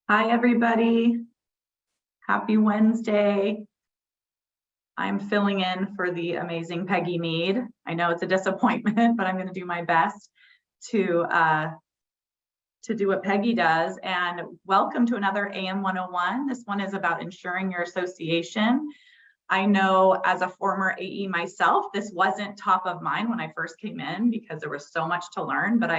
Hi, everybody. Happy Wednesday. I'm filling in for the amazing Peggy Mead. I know it's a disappointment, but I'm going to do my best to do what Peggy does. And welcome to another AM 101. This one is about insuring your association. I know as a former AE myself, this wasn't top of mind when I first came in because there was so much to learn, but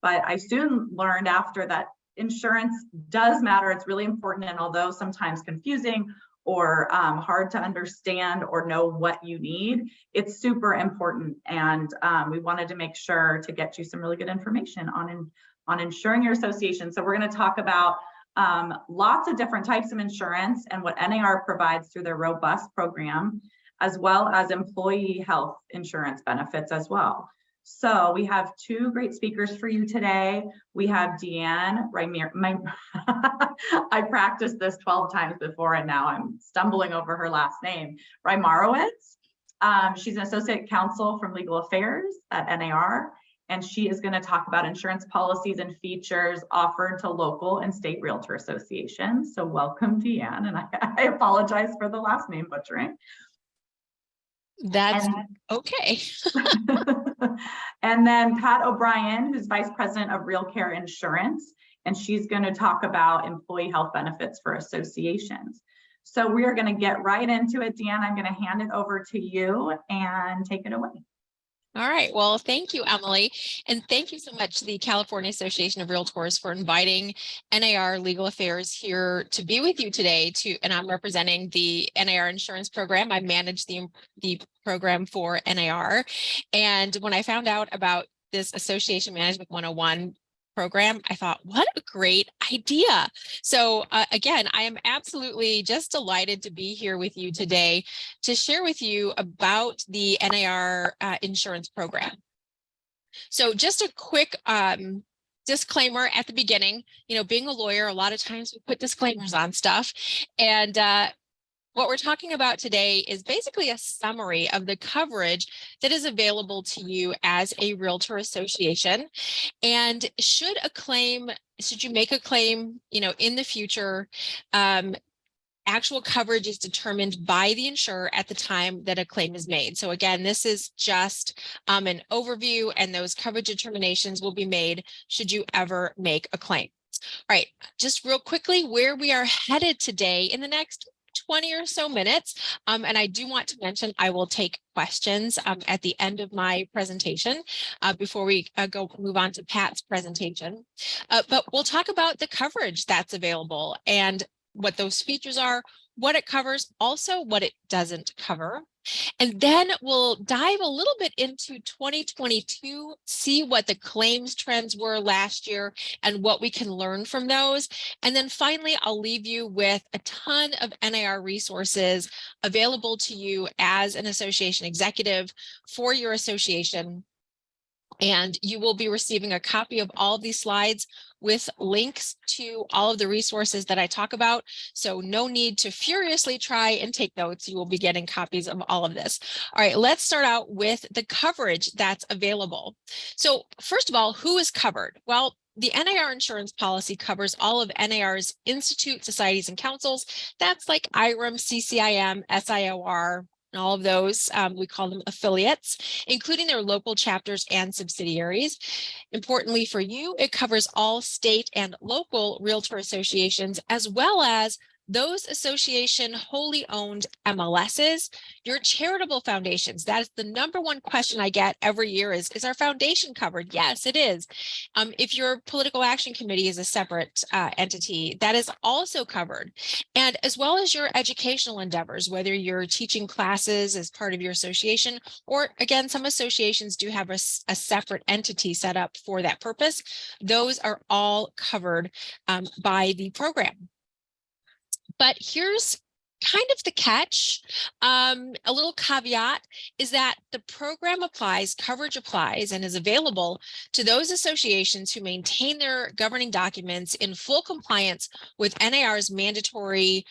I soon learned after that insurance does matter. It's really important. And although sometimes confusing or hard to understand or know what you need, it's super important. And we wanted to make sure to get you some really good information on insuring your association. So we're going to talk about lots of different types of insurance and what NAR provides through their robust program, as well as employee health insurance benefits as well. So we have two great speakers for you today. We have Deanne I practiced this 12 times before and now I'm stumbling over her last name, Rymarowicz. She's an associate counsel from Legal Affairs at NAR. And she is going to talk about insurance policies and features offered to local and state realtor associations. So welcome, Deanne, and I apologize for the last name butchering. That's okay. And then Pat O'Brien, who's Vice President of RealCare Insurance, and she's going to talk about employee health benefits for associations. So we are going to get right into it. Deanne, I'm going to hand it over to you and take it away. All right. Well, thank you, Emily. And thank you so much to the California Association of Realtors for inviting NAR Legal Affairs here to be with you today. And I'm representing the NAR insurance program. I manage the program for NAR. And when I found out about this Association Management 101 program, I thought, what a great idea. So again, I am absolutely just delighted to be here with you today to share with you about the NAR insurance program. So just a quick disclaimer at the beginning. You know, being a lawyer, a lot of times we put disclaimers on stuff. And what we're talking about today is basically a summary of the coverage that is available to you as a realtor association. And should you make a claim, you know, in the future, actual coverage is determined by the insurer at the time that a claim is made. So again, this is just an overview, and those coverage determinations will be made should you ever make a claim. All right, just real quickly, where we are headed today in the next 20 or so minutes. And I do want to mention, I will take questions at the end of my presentation before we move on to Pat's presentation. But we'll talk about the coverage that's available and what those features are, what it covers, also what it doesn't cover. And then we'll dive a little bit into 2022, see what the claims trends were last year and what we can learn from those. And then finally, I'll leave you with a ton of NAR resources available to you as an association executive for your association. And you will be receiving a copy of all of these slides with links to all of the resources that I talk about. So no need to furiously try and take notes. You will be getting copies of all of this. All right, let's start out with the coverage that's available. So first of all, who is covered? Well, the NAR insurance policy covers all of NAR's institute, societies, and councils. That's like IRM, CCIM, SIOR, and all of those, we call them affiliates, including their local chapters and subsidiaries. Importantly for you, it covers all state and local realtor associations, as well as those association wholly owned MLSs, your charitable foundations. That is the number one question I get every year is our foundation covered? Yes, it is. If your political action committee is a separate entity, that is also covered. And as well as your educational endeavors, whether you're teaching classes as part of your association, or again, some associations do have a separate entity set up for that purpose. Those are all covered by the program. But here's kind of the catch, a little caveat is that the program coverage applies and is available to those associations who maintain their governing documents in full compliance with NAR's mandatory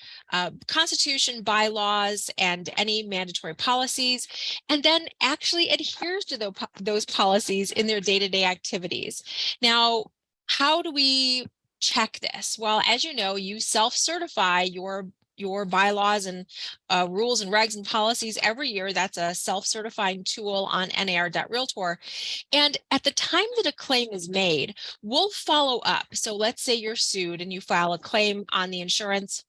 constitution, bylaws, and any mandatory policies, and then actually adheres to those policies in their day-to-day activities. Now, how do we check this? Well, as you know, you self-certify your bylaws and rules and regs and policies every year. That's a self-certifying tool on NAR.Realtor. And at the time that a claim is made, we'll follow up. So let's say you're sued and you file a claim on the insurance.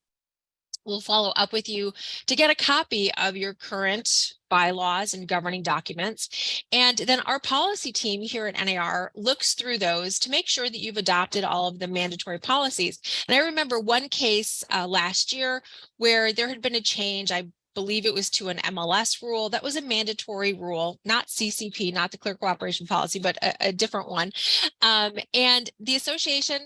We'll follow up with you to get a copy of your current bylaws and governing documents. And then our policy team here at NAR looks through those to make sure that you've adopted all of the mandatory policies. And I remember one case last year where there had been a change. I believe it was to an MLS rule that was a mandatory rule, not CCP, not the clear cooperation policy, but a different one. And the association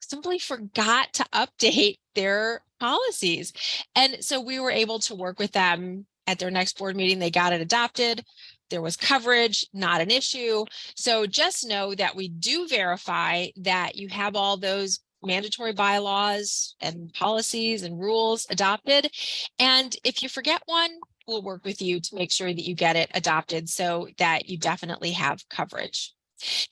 simply forgot to update their policies. And so we were able to work with them at their next board meeting. They got it adopted. There was coverage, not an issue. So just know that we do verify that you have all those mandatory bylaws and policies and rules adopted. And if you forget one, we'll work with you to make sure that you get it adopted so that you definitely have coverage.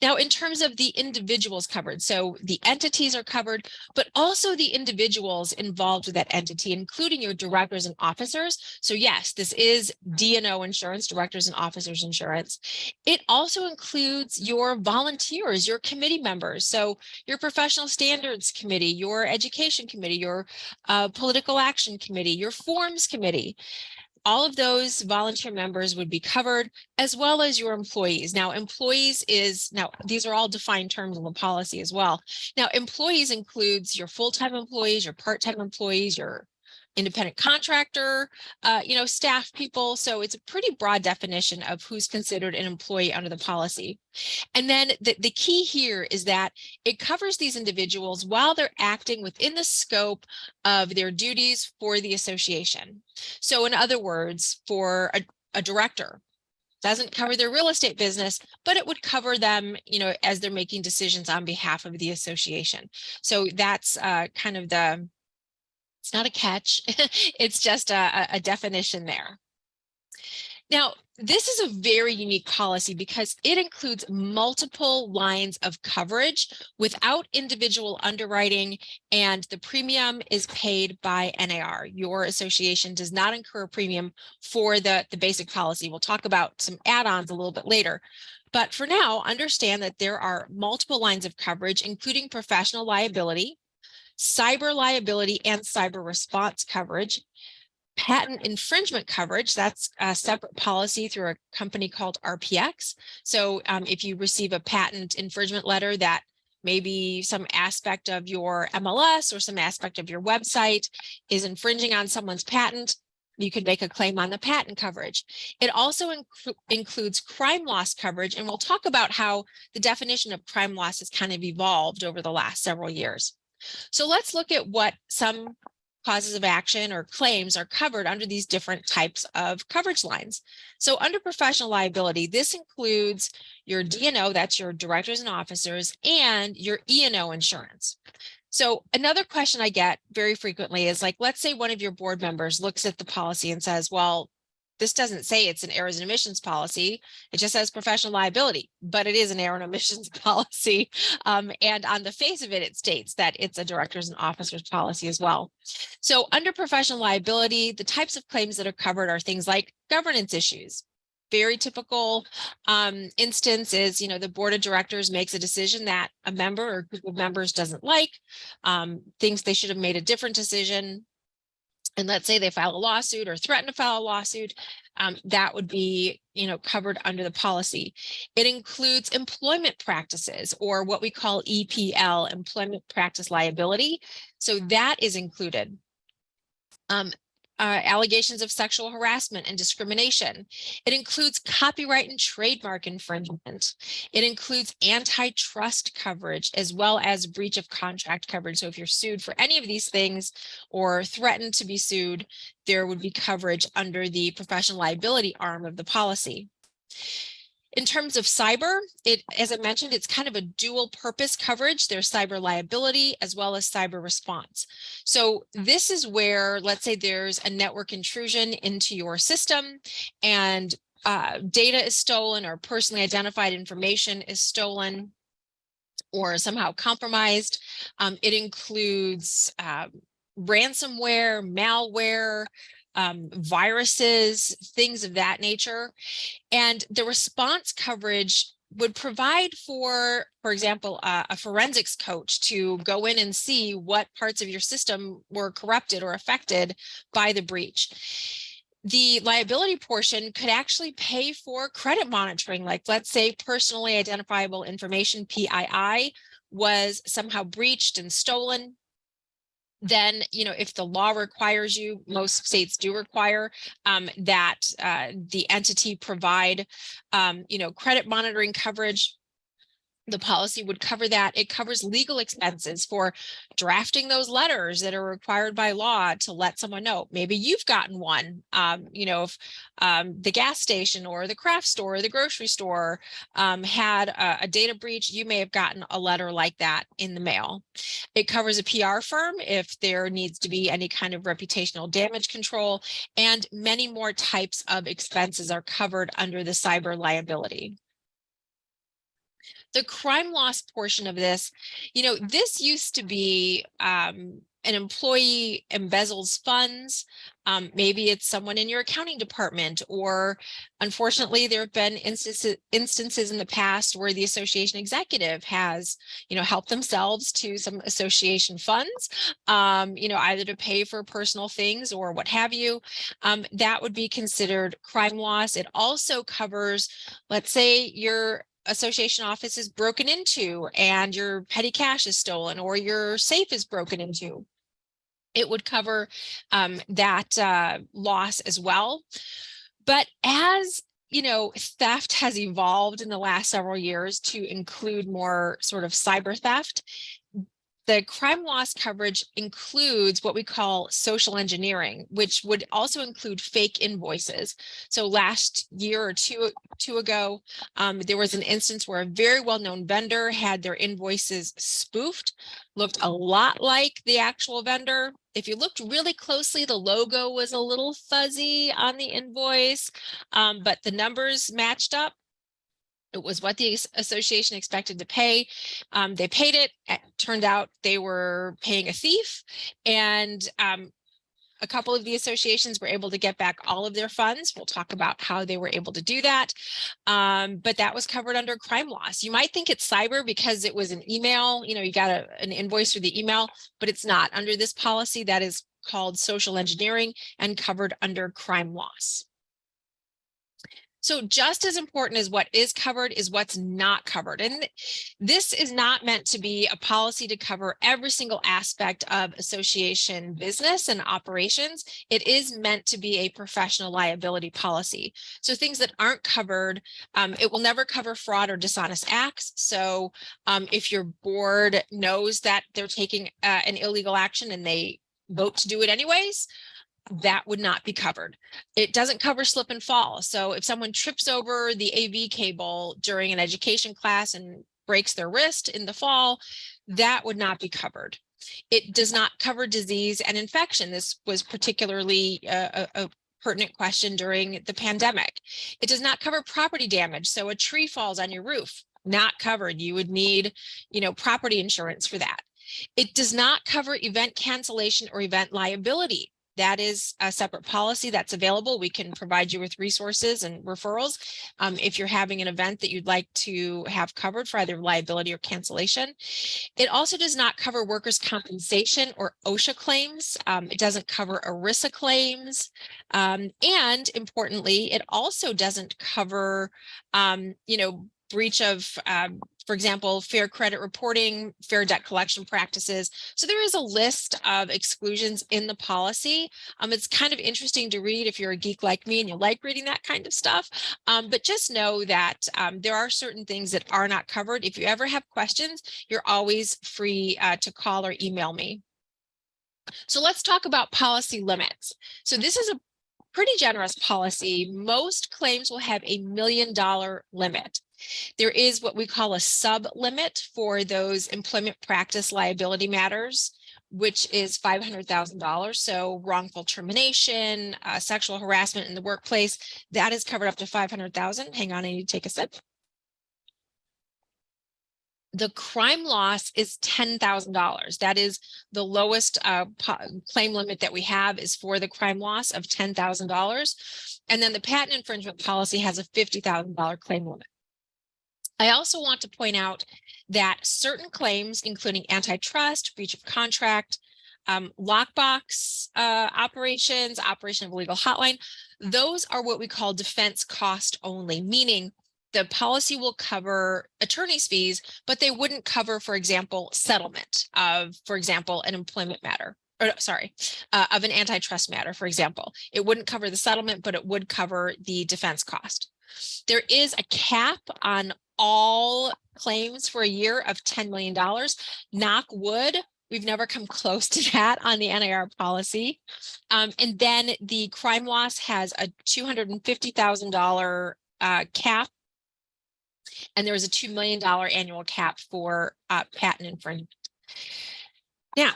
Now, in terms of the individuals covered, so the entities are covered, but also the individuals involved with that entity, including your directors and officers. So yes, this is D&O insurance, directors and officers insurance. It also includes your volunteers, your committee members. So your professional standards committee, your education committee, your political action committee, your forms committee. All of those volunteer members would be covered, as well as your employees. Now, these are all defined terms in the policy as well. Now, employees includes your full-time employees, your part-time employees, your independent contractor, staff people. So it's a pretty broad definition of who's considered an employee under the policy. And then the key here is that it covers these individuals while they're acting within the scope of their duties for the association. So in other words, for a director, doesn't cover their real estate business, but it would cover them, as they're making decisions on behalf of the association. So that's kind of it's not a catch, it's just a definition there. Now, this is a very unique policy because it includes multiple lines of coverage without individual underwriting, and the premium is paid by NAR. Your association does not incur a premium for the basic policy. We'll talk about some add-ons a little bit later. But for now, understand that there are multiple lines of coverage, including professional liability, cyber liability, and cyber response coverage. Patent infringement coverage, that's a separate policy through a company called RPX. So if you receive a patent infringement letter that maybe some aspect of your MLS or some aspect of your website is infringing on someone's patent, you could make a claim on the patent coverage. It also includes crime loss coverage, and we'll talk about how the definition of crime loss has kind of evolved over the last several years. So let's look at what some causes of action or claims are covered under these different types of coverage lines. So under professional liability, this includes your D&O, that's your directors and officers, and your E&O insurance. So another question I get very frequently is like, let's say one of your board members looks at the policy and says, well, this doesn't say it's an errors and omissions policy. It just says professional liability, but it is an error and omissions policy. And on the face of it, it states that it's a directors and officers policy as well. So under professional liability, the types of claims that are covered are things like governance issues. Very typical instance is, the board of directors makes a decision that a member or group of members doesn't like, thinks they should have made a different decision. And let's say they file a lawsuit or threaten to file a lawsuit, that would be, covered under the policy. It includes employment practices, or what we call EPL, employment practice liability. So that is included. Allegations of sexual harassment and discrimination. It includes copyright and trademark infringement. It includes antitrust coverage, as well as breach of contract coverage. So if you're sued for any of these things or threatened to be sued, there would be coverage under the professional liability arm of the policy. In terms of cyber, as I mentioned, it's kind of a dual purpose coverage. There's cyber liability as well as cyber response. So this is where, let's say there's a network intrusion into your system and data is stolen or personally identified information is stolen. or somehow compromised. It includes ransomware, malware, viruses, things of that nature. And the response coverage would provide for example, a forensics coach to go in and see what parts of your system were corrupted or affected by the breach. The liability portion could actually pay for credit monitoring, like let's say personally identifiable information, PII, was somehow breached and stolen. Then, if the law requires you, most states do require that the entity provide, credit monitoring coverage. The policy would cover that. It covers legal expenses for drafting those letters that are required by law to let someone know. Maybe you've gotten one, if the gas station or the craft store or the grocery store had a data breach, you may have gotten a letter like that in the mail. It covers a PR firm if there needs to be any kind of reputational damage control, and many more types of expenses are covered under the cyber liability. The crime loss portion of this, this used to be an employee embezzles funds. Maybe it's someone in your accounting department, or unfortunately, there have been instances in the past where the association executive has, helped themselves to some association funds, either to pay for personal things or what have you. That would be considered crime loss. It also covers, let's say, your association office is broken into and your petty cash is stolen, or your safe is broken into. It would cover that loss as well. But as theft has evolved in the last several years to include more sort of cyber theft, the crime loss coverage includes what we call social engineering, which would also include fake invoices. So last year or two ago, there was an instance where a very well-known vendor had their invoices spoofed, looked a lot like the actual vendor. If you looked really closely, the logo was a little fuzzy on the invoice, but the numbers matched up. It was what the association expected to pay. They paid it. It turned out they were paying a thief, and a couple of the associations were able to get back all of their funds. We'll talk about how they were able to do that. But that was covered under crime loss. You might think it's cyber because it was an email, you got an invoice through the email, but it's not. Under this policy, that is called social engineering and covered under crime loss. So just as important as what is covered is what's not covered. And this is not meant to be a policy to cover every single aspect of association business and operations. It is meant to be a professional liability policy. So things that aren't covered, it will never cover fraud or dishonest acts. So if your board knows that they're taking an illegal action and they vote to do it anyways, that would not be covered. It doesn't cover slip and fall. So if someone trips over the AV cable during an education class and breaks their wrist in the fall, that would not be covered. It does not cover disease and infection. This was particularly a pertinent question during the pandemic. It does not cover property damage. So a tree falls on your roof, not covered. You would need, property insurance for that. It does not cover event cancellation or event liability. That is a separate policy that's available. We can provide you with resources and referrals if you're having an event that you'd like to have covered for either liability or cancellation. It also does not cover workers' compensation or OSHA claims. It doesn't cover ERISA claims. And importantly, it also doesn't cover, breach of, for example, fair credit reporting, fair debt collection practices. So there is a list of exclusions in the policy. It's kind of interesting to read if you're a geek like me and you like reading that kind of stuff. But just know that there are certain things that are not covered. If you ever have questions, you're always free to call or email me. So let's talk about policy limits. So this is a pretty generous policy. Most claims will have $1 million limit. There is what we call a sub limit for those employment practice liability matters, which is $500,000. So wrongful termination, sexual harassment in the workplace, that is covered up to $500,000. Hang on, I need to take a sip. The crime loss is $10,000. That is the lowest claim limit that we have, is for the crime loss of $10,000. And then the patent infringement policy has a $50,000 claim limit. I also want to point out that certain claims, including antitrust, breach of contract, lockbox operations, operation of a legal hotline, those are what we call defense cost only, meaning the policy will cover attorney's fees, but they wouldn't cover, for example, settlement of, for example, an employment matter, or sorry, of an antitrust matter, for example. It wouldn't cover the settlement, but it would cover the defense cost. There is a cap on all claims for a year of $10 million. Knock wood, we've never come close to that on the NAR policy. And then the crime loss has a $250,000 cap. And there is a $2 million annual cap for patent infringement. Now,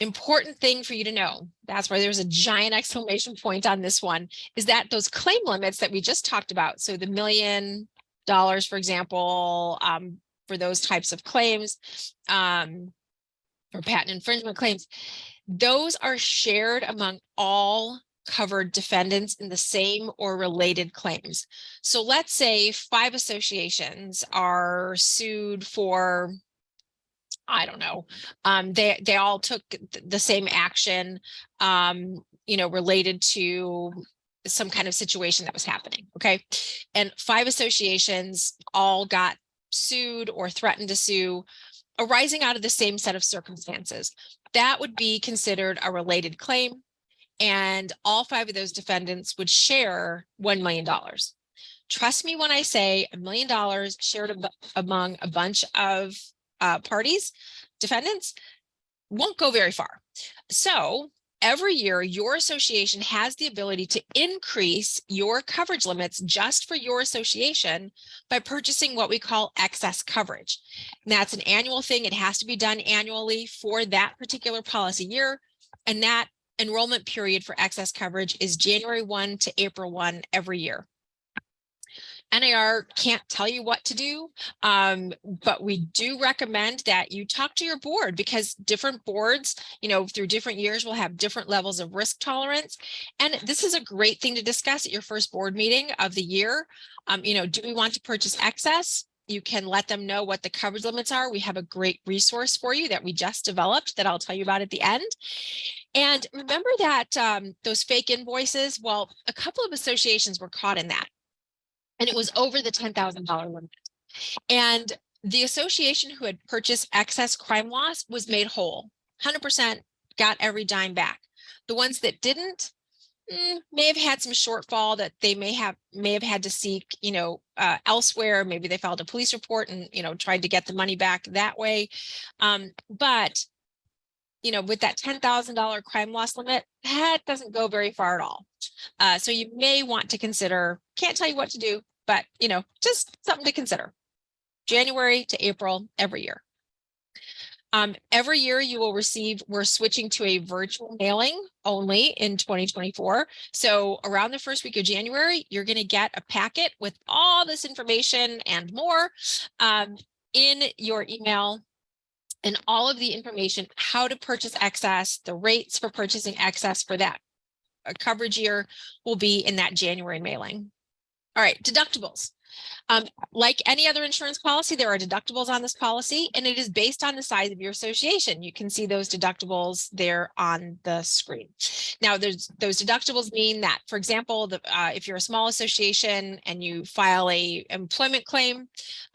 important thing for you to know, that's why there's a giant exclamation point on this one, is that those claim limits that we just talked about, so the $1 million, for example, for those types of claims, for patent infringement claims, those are shared among all covered defendants in the same or related claims. So let's say 5 associations are sued for, I don't know, they all took the same action, related to some kind of situation that was happening, okay? And 5 associations all got sued or threatened to sue arising out of the same set of circumstances. That would be considered a related claim, and all 5 of those defendants would share $1 million. Trust me when I say $1 million shared among a bunch of parties, defendants, won't go very far. So every year, your association has the ability to increase your coverage limits just for your association by purchasing what we call excess coverage. And that's an annual thing. It has to be done annually for that particular policy year. And that enrollment period for excess coverage is January 1 to April 1 every year. NAR can't tell you what to do, but we do recommend that you talk to your board, because different boards, through different years will have different levels of risk tolerance. And this is a great thing to discuss at your first board meeting of the year. Do we want to purchase excess? You can let them know what the coverage limits are. We have a great resource for you that we just developed that I'll tell you about at the end. And remember that those fake invoices, well, a couple of associations were caught in that. And it was over the $10,000 limit. And the association who had purchased excess crime loss was made whole. 100% got every dime back. The ones that didn't may have had some shortfall that they may have had to seek, elsewhere. Maybe they filed a police report and, tried to get the money back that way. But with that $10,000 crime loss limit, that doesn't go very far at all. So you may want to consider, can't tell you what to do, but, just something to consider. January to April every year. Every year you will receive, we're switching to a virtual mailing only in 2024. So around the first week of January, you're going to get a packet with all this information and more in your email. And all of the information, how to purchase excess, the rates for purchasing excess for that coverage year will be in that January mailing. All right, deductibles. Like any other insurance policy, there are deductibles on this policy, and it is based on the size of your association. You can see those deductibles there on the screen. Now, those deductibles mean that, for example, if you're a small association and you file a employment claim,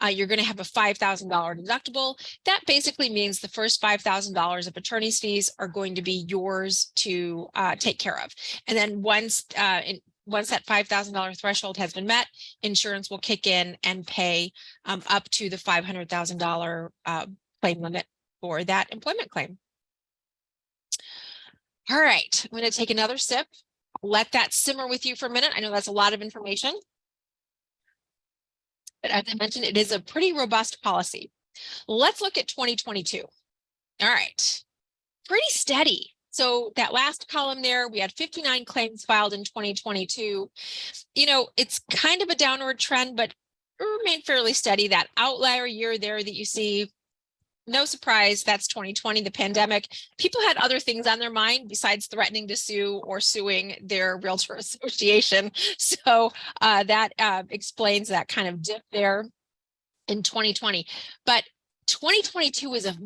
you're going to have a $5,000 deductible. That basically means the first $5,000 of attorney's fees are going to be yours to take care of. And then once that $5,000 threshold has been met, insurance will kick in and pay up to the $500,000 claim limit for that employment claim. All right, I'm going to take another sip. Let that simmer with you for a minute. I know that's a lot of information. But as I mentioned, it is a pretty robust policy. Let's look at 2022. All right, pretty steady. So that last column there, we had 59 claims filed in 2022. It's kind of a downward trend, but remained fairly steady. That outlier year there that you see, no surprise, that's 2020, the pandemic. People had other things on their mind besides threatening to sue or suing their realtor association. So that explains that kind of dip there in 2020. But 2022 is a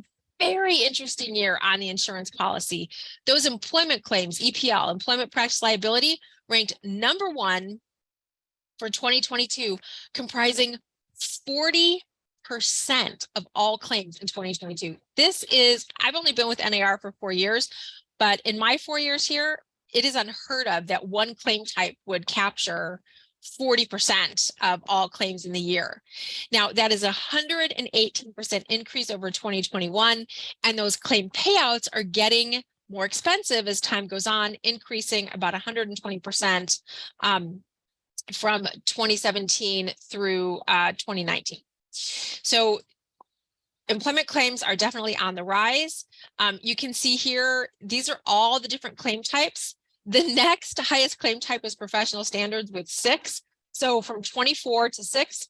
very interesting year on the insurance policy. Those employment claims, EPL, employment practice liability, ranked number one for 2022, comprising 40% of all claims in 2022. This is, I've only been with NAR for 4 years, but in my 4 years here, it is unheard of that one claim type would capture 40% of all claims in the year. Now, that is a 118% increase over 2021, and those claim payouts are getting more expensive as time goes on, increasing about 120% from 2017 through 2019. So employment claims are definitely on the rise. You can see here, these are all the different claim types. The next highest claim type is professional standards with 6. So from 24 to 6,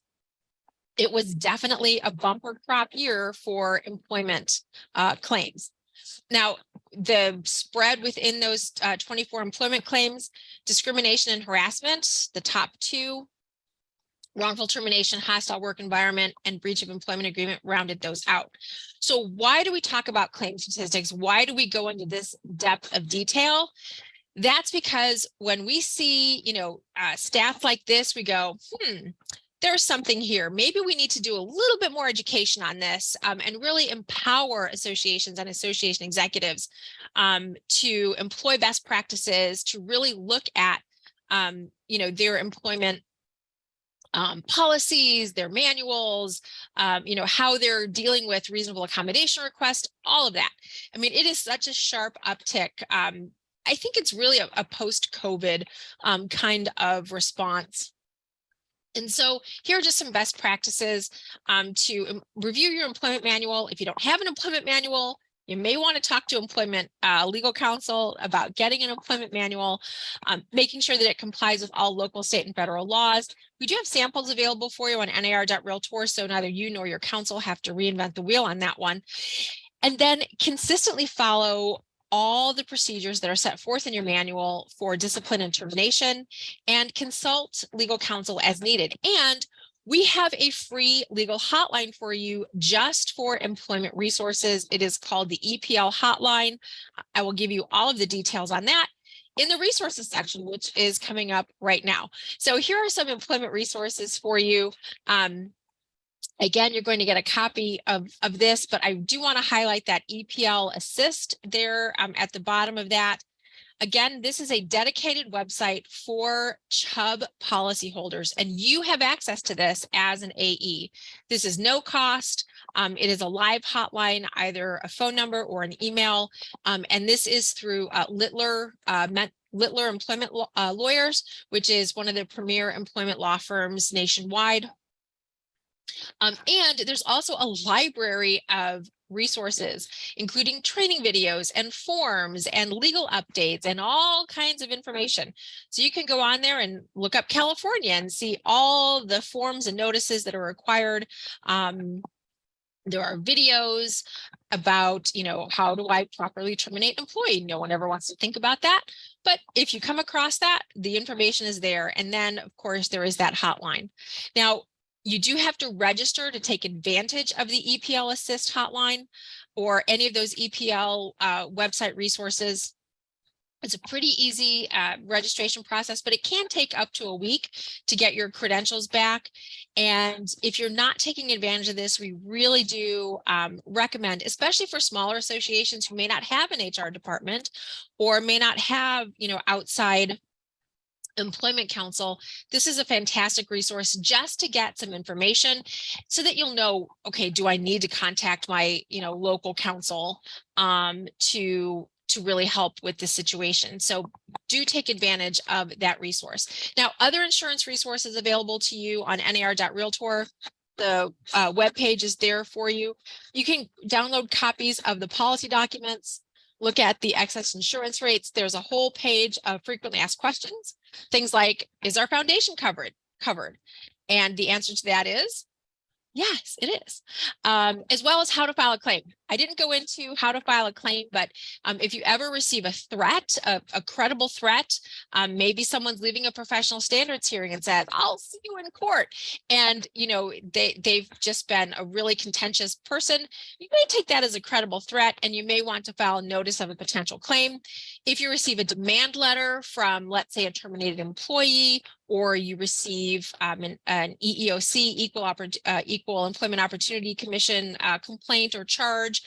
it was definitely a bumper crop year for employment claims. Now, the spread within those 24 employment claims, discrimination and harassment, the top 2, wrongful termination, hostile work environment, and breach of employment agreement rounded those out. So why do we talk about claim statistics? Why do we go into this depth of detail? That's because when we see, stats like this, we go, there's something here. Maybe we need to do a little bit more education on this and really empower associations and association executives to employ best practices, to really look at, their employment policies, their manuals, how they're dealing with reasonable accommodation requests, all of that. I mean, it is such a sharp uptick. I think it's really a post-COVID kind of response. And so here are just some best practices to review your employment manual. If you don't have an employment manual, you may want to talk to employment legal counsel about getting an employment manual, making sure that it complies with all local, state, and federal laws. We do have samples available for you on nar.realtor, so neither you nor your counsel have to reinvent the wheel on that one. And then consistently follow all the procedures that are set forth in your manual for discipline and termination, and consult legal counsel as needed. And we have a free legal hotline for you just for employment resources. It is called the EPL hotline. I will give you all of the details on that in the resources section, which is coming up right now. So here are some employment resources for you. Again, you're going to get a copy of this, but I do want to highlight that EPL Assist there at the bottom of that. Again, this is a dedicated website for Chubb policyholders, and you have access to this as an AE. This is no cost. It is a live hotline, either a phone number or an email, and this is through Littler Employment Lawyers, which is one of the premier employment law firms nationwide. And there's also a library of resources, including training videos and forms and legal updates and all kinds of information. So you can go on there and look up California and see all the forms and notices that are required. There are videos about, how do I properly terminate an employee? No one ever wants to think about that. But if you come across that, the information is there. And then, of course, there is that hotline. Now, you do have to register to take advantage of the EPL Assist hotline or any of those EPL website resources. It's a pretty easy registration process, but it can take up to a week to get your credentials back. And if you're not taking advantage of this, we really do recommend, especially for smaller associations who may not have an HR department or may not have, outside employment counsel, this is a fantastic resource just to get some information so that you'll know, okay, do I need to contact my, local counsel to really help with the situation? So do take advantage of that resource. Now, other insurance resources available to you on nar.realtor. The webpage is there for you. You can download copies of the policy documents, look at the excess insurance rates. There's a whole page of frequently asked questions. Things like, is our foundation covered? And the answer to that is yes, it is. As well as how to file a claim. I didn't go into how to file a claim, but if you ever receive a threat, a credible threat, maybe someone's leaving a professional standards hearing and says, I'll see you in court. And, you know, they've just been a really contentious person. You may take that as a credible threat, and you may want to file a notice of a potential claim. If you receive a demand letter from, let's say, a terminated employee, or you receive an EEOC, Equal Employment Opportunity Commission complaint or charge,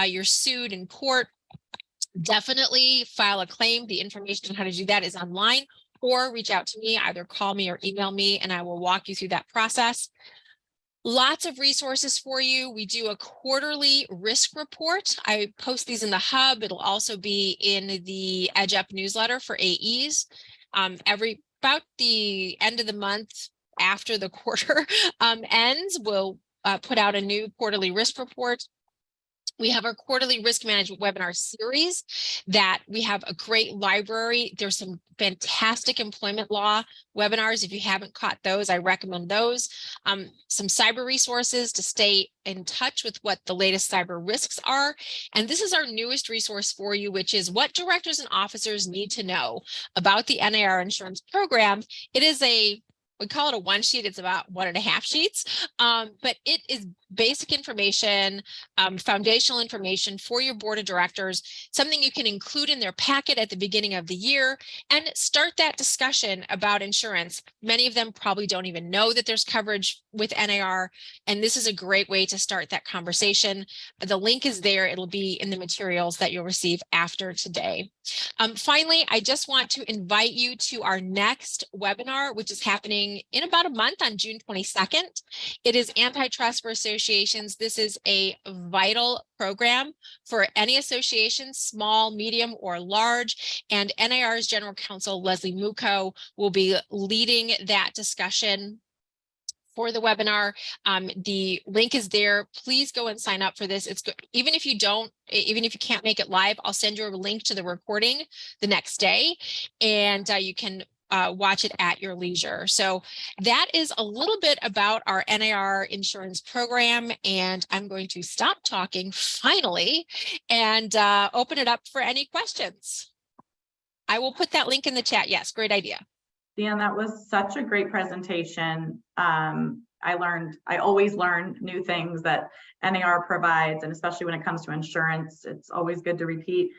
you're sued in court, definitely file a claim. The information on how to do that is online, or reach out to me, either call me or email me, and I will walk you through that process. Lots of resources for you. We do a quarterly risk report. I post these in the hub. It'll also be in the Edge Up newsletter for AEs. About the end of the month after the quarter ends, we'll put out a new quarterly risk report. We have our quarterly risk management webinar series that we have a great library. There's some fantastic employment law webinars. If you haven't caught those, I recommend those. Some cyber resources to stay in touch with what the latest cyber risks are. And this is our newest resource for you, which is what directors and officers need to know about the NAR insurance program. It is we call it a one sheet. It's about 1.5 sheets, but it is basic information, foundational information for your board of directors, something you can include in their packet at the beginning of the year and start that discussion about insurance. Many of them probably don't even know that there's coverage with NAR, and this is a great way to start that conversation. The link is there. It'll be in the materials that you'll receive after today. Finally, I just want to invite you to our next webinar, which is happening in about a month on June 22nd. It is Antitrust for Associations. This is a vital program for any association, small, medium, or large. And NAR's General Counsel, Leslie Muko, will be leading that discussion for the webinar. The link is there. Please go and sign up for this. It's good. Even if you can't make it live, I'll send you a link to the recording the next day, and you can watch it at your leisure. So that is a little bit about our NAR insurance program, and I'm going to stop talking finally and open it up for any questions. I will put that link in the chat. Yes, great idea. Deanne, that was such a great presentation. I always learn new things that NAR provides, and especially when it comes to insurance, it's always good to repeat.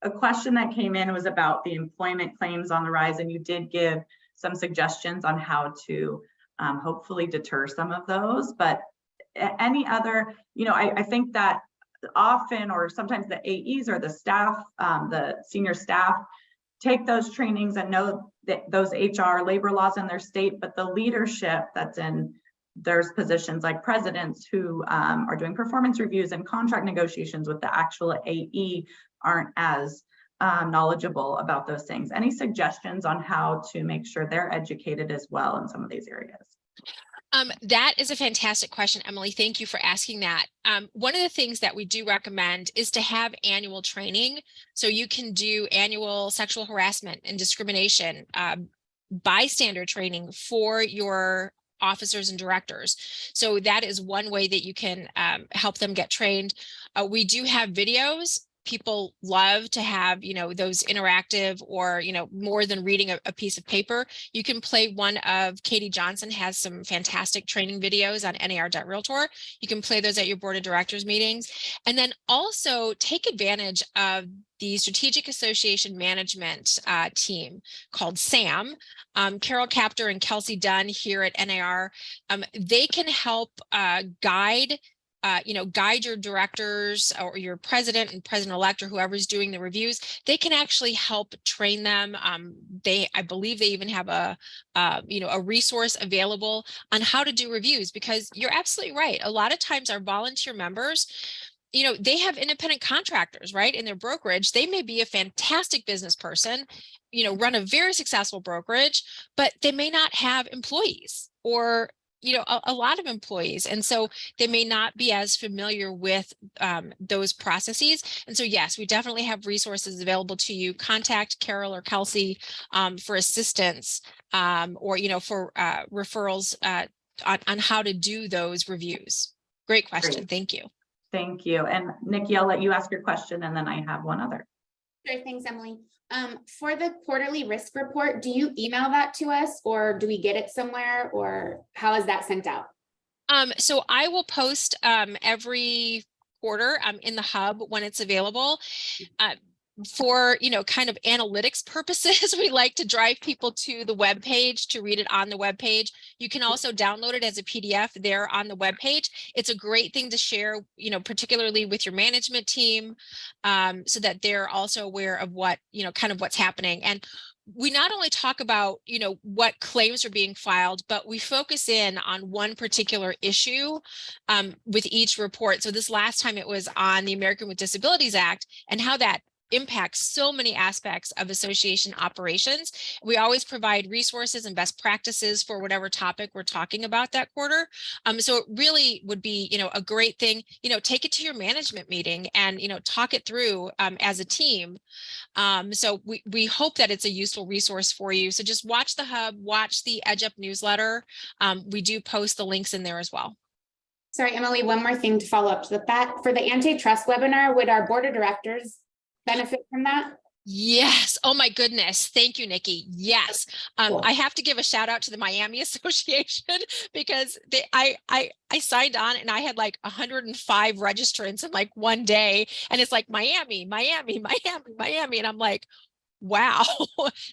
A question that came in was about the employment claims on the rise, and you did give some suggestions on how to hopefully deter some of those. But any other, I think that often, or sometimes the AEs or the staff, the senior staff, take those trainings and know that those HR labor laws in their state, but the leadership that's in there's positions like presidents who are doing performance reviews and contract negotiations with the actual AE aren't as knowledgeable about those things. Any suggestions on how to make sure they're educated as well in some of these areas? That is a fantastic question, Emily. Thank you for asking that. One of the things that we do recommend is to have annual training. So you can do annual sexual harassment and discrimination bystander training for your officers and directors. So that is one way that you can help them get trained. We do have videos. People love to have, those interactive or, more than reading a piece of paper. You can play one of Katie Johnson has some fantastic training videos on NAR.Realtor. You can play those at your board of directors meetings. And then also take advantage of the Strategic Association Management team called SAM. Carol Captor and Kelsey Dunn here at NAR. They can help guide your directors or your president and president-elect or whoever's doing the reviews. They can actually help train them. I believe they even have a resource available on how to do reviews, because you're absolutely right. A lot of times our volunteer members, they have independent contractors, right? In their brokerage, they may be a fantastic business person, run a very successful brokerage, but they may not have employees, or a lot of employees. And so they may not be as familiar with those processes. And so, yes, we definitely have resources available to you. Contact Carol or Kelsey for assistance or, for referrals on how to do those reviews. Great question. Great. Thank you. Thank you. And Nikki, I'll let you ask your question, and then I have one other. Sure, thanks, Emily. For the quarterly risk report, do you email that to us, or do we get it somewhere, or how is that sent out? So I will post every quarter in the hub when it's available. For, kind of analytics purposes, we like to drive people to the web page to read it on the web page. You can also download it as a PDF there on the web page. It's a great thing to share, particularly with your management team, so that they're also aware of what, kind of what's happening. And we not only talk about, what claims are being filed, but we focus in on one particular issue with each report. So this last time it was on the American with Disabilities Act and how that impacts so many aspects of association operations. We always provide resources and best practices for whatever topic we're talking about that quarter. So it really would be, a great thing, take it to your management meeting and, talk it through as a team. So we hope that it's a useful resource for you. So just watch the hub, watch the Edge Up newsletter. We do post the links in there as well. Sorry, Emily, one more thing to follow up to that. For the antitrust webinar, would our board of directors benefit from that? Yes. Oh my goodness. Thank you, Nikki. Yes. Cool. I have to give a shout out to the Miami Association because I signed on and I had like 105 registrants in like one day. And it's like Miami. And I'm like, wow,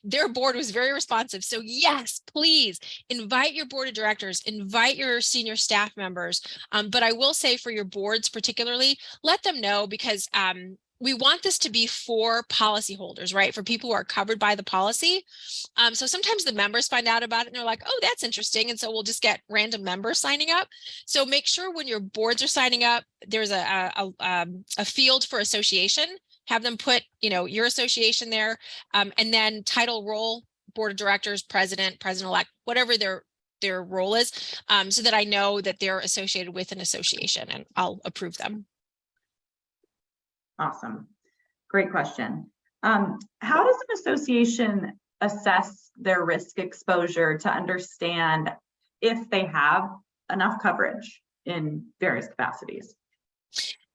their board was very responsive. So yes, please invite your board of directors, invite your senior staff members. But I will say for your boards particularly, let them know because we want this to be for policyholders, right? For people who are covered by the policy. So sometimes the members find out about it and they're like, oh, that's interesting. And so we'll just get random members signing up. So make sure when your boards are signing up, there's a field for association. Have them put, your association there, and then title, role, board of directors, president-elect, whatever their role is, so that I know that they're associated with an association and I'll approve them. Awesome. Great question. How does an association assess their risk exposure to understand if they have enough coverage in various capacities?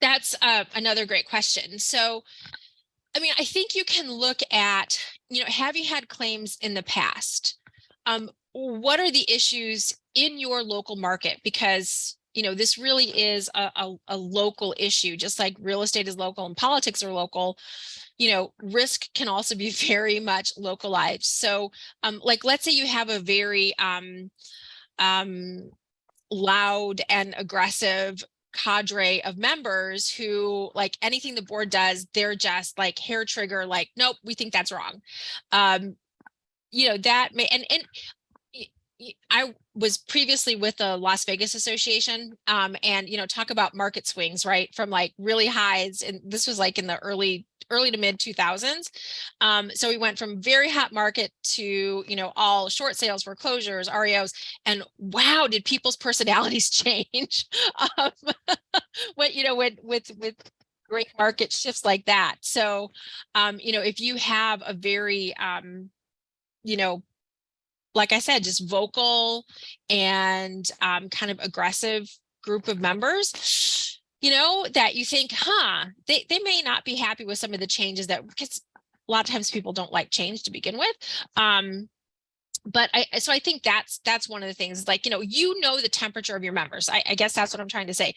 That's another great question. So, I think you can look at, have you had claims in the past? What are the issues in your local market? Because this really is a local issue, just like real estate is local and politics are local. Risk can also be very much localized. So like, let's say you have a very loud and aggressive cadre of members who, like, anything the board does, they're just like hair trigger, like, nope, we think that's wrong. That may, and I was previously with the Las Vegas Association, and talk about market swings, right? From like really highs, and this was like in the early to mid 2000s. So we went from very hot market to all short sales, foreclosures, REOs, and wow, did people's personalities change? With great market shifts like that. So, if you have a very like I said, just vocal and kind of aggressive group of members, that you think, they may not be happy with some of the changes because a lot of times people don't like change to begin with. But I think that's one of the things, like, the temperature of your members. I guess that's what I'm trying to say.